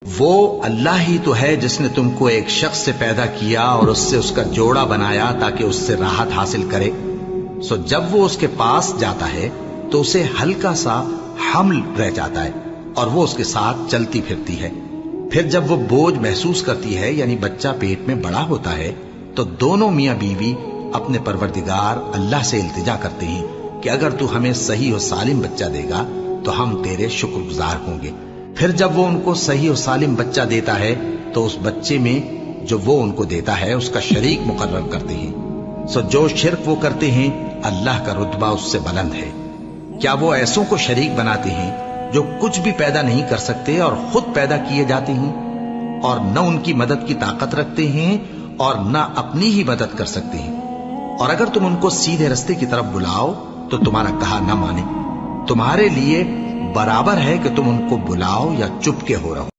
वो अल्लाह ही तो है जिसने तुमको एक शख्स से पैदा किया और उससे उसका जोड़ा बनाया ताकि उससे राहत हासिल करे। सो जब वो उसके पास जाता है तो उसे हल्का सा हमल रह जाता है और वो उसके साथ चलती फिरती है। फिर जब वो बोझ महसूस करती है यानी बच्चा पेट में बड़ा होता है तो दोनों मियां बीवी अपने परवरदिगार अल्लाह से इल्तिजा करते हैं कि अगर तू हमें सही और सालिम बच्चा देगा तो हम तेरे शुक्रगुजार होंगे। फिर जब वो उनको सही और सालिम बच्चा देता है तो उस बच्चे में जो वो उनको देता है उसका शरीक मुकर्रर करते हैं। सो जो शिर्क वो करते हैं अल्लाह का रुतबा उससे बुलंद है। क्या वो ऐसों को शरीक बनाते हैं जो कुछ भी पैदा नहीं कर सकते और खुद पैदा किए जाते हैं और न उनकी मदद की ताकत रखते हैं और न अपनी ही मदद कर सकते हैं। और अगर तुम उनको सीधे रास्ते की तरफ बुलाओ तो तुम्हारा कहा न माने। तुम्हारे लिए बराबर है कि तुम उनको बुलाओ या चुपके हो रहो।